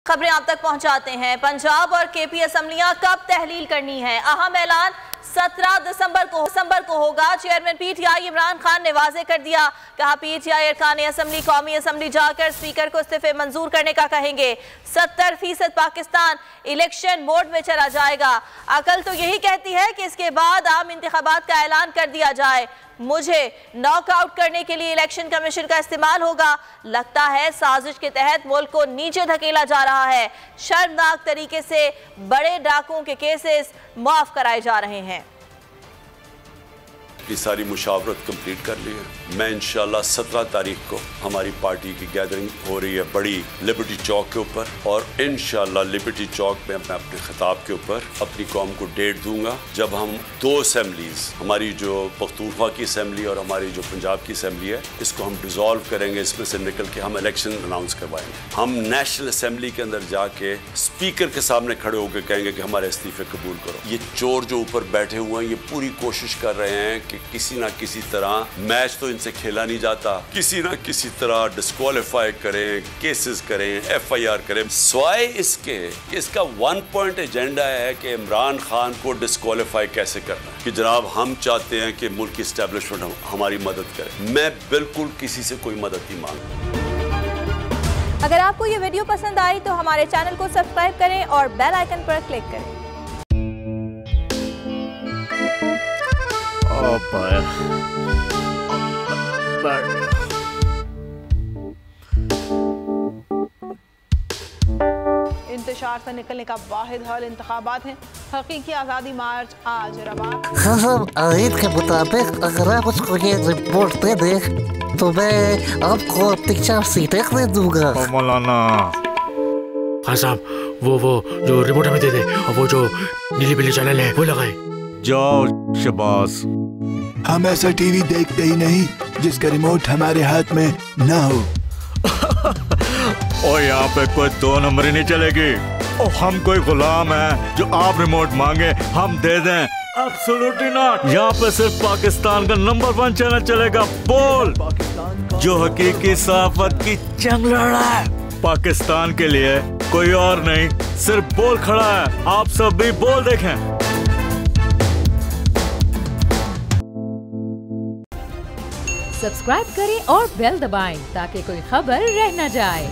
खबरें आप तक पहुंचाते हैं। पंजाब और केपी असम्बलियां कब तहलील करनी है? अहम ऐलान 17 दिसंबर को होगा। चेयरमैन पीटीआई इमरान खान ने वाजे कर दिया, कहा पीटीआई अरकान असम्बली कौमी असम्बली जाकर स्पीकर को इस्तीफे मंजूर करने का कहेंगे। 70% पाकिस्तान इलेक्शन मोड में चला जाएगा। अकल तो यही कहती है कि इसके बाद आम इंतखाबात का ऐलान कर दिया जाए। मुझे नॉकआउट करने के लिए इलेक्शन कमीशन का इस्तेमाल होगा। लगता है साजिश के तहत मुल्क को नीचे धकेला जा रहा है। शर्मनाक तरीके से बड़े डाकुओं के केसेस माफ कराए जा रहे हैं। ये सारी मुशावरत कंप्लीट कर ली है। मैं इंशाल्लाह 17 तारीख को हमारी पार्टी की गैदरिंग हो रही है बड़ी लिबर्टी चौक के ऊपर, और इंशाल्लाह लिबर्टी चौक में मैं अपने खिताब के ऊपर अपनी कौम को डेट दूंगा जब हम 2 असेंबलीज, हमारी जो पख्तूनख्वा की असेंबली और हमारी जो पंजाब की असेंबली है, इसको हम डिसॉल्व करेंगे। इसमें से निकल के हम इलेक्शन अनाउंस करवाएंगे। हम नेशनल असेंबली के अंदर जाके स्पीकर के सामने खड़े होकर कहेंगे कि हमारे इस्तीफे कबूल करो। ये चोर जो ऊपर बैठे हुए हैं, ये पूरी कोशिश कर रहे हैं कि किसी ना किसी तरह मैच तो इनसे खेला नहीं जाता, किसी ना किसी तरह डिस्क्वालीफाई करें, केसेस करें, FIR करें। स्वाय इसके इसका 1 पॉइंट एजेंडा है कि इमरान खान को डिस्क्वालीफाई कैसे करना है। कि जनाब हम चाहते हैं कि मुल्क की एस्टेब्लिशमेंट हमारी मदद करे। मैं बिल्कुल किसी से कोई मदद नहीं मांगता। अगर आपको ये वीडियो पसंद आई तो हमारे चैनल को सब्सक्राइब करें और बेल आइकन पर क्लिक करें। इंतशार से निकलने का वाहिद हल इंतखाबात हैं। हकीकी आज़ादी मार्च आज रवा। आयत के मुताबिक अगर आप उसको ये रिपोर्ट दे दे तो मैं आपको अपनी 4 सीटें दे दूंगा। मौलाना हाँ साहब, वो जो रिपोर्ट हमें दे दे, और वो जो नीली पीली चैनल है वो लगाए। जाओ शबाज। हम ऐसा टीवी देखते ही नहीं जिसका रिमोट हमारे हाथ में ना हो। और यहाँ पे कोई 2 नंबरी नहीं चलेगी। और हम कोई गुलाम है जो आप रिमोट मांगे हम दे दें? Absolutely not. यहाँ पे सिर्फ पाकिस्तान का नंबर 1 चैनल चलेगा, बोल, जो हकीकी सहाफत की जंग लड़ रहा है। पाकिस्तान के लिए कोई और नहीं, सिर्फ बोल खड़ा है। आप सब भी बोल देखें। सब्सक्राइब करें और बेल दबाएं ताकि कोई खबर रह न जाए।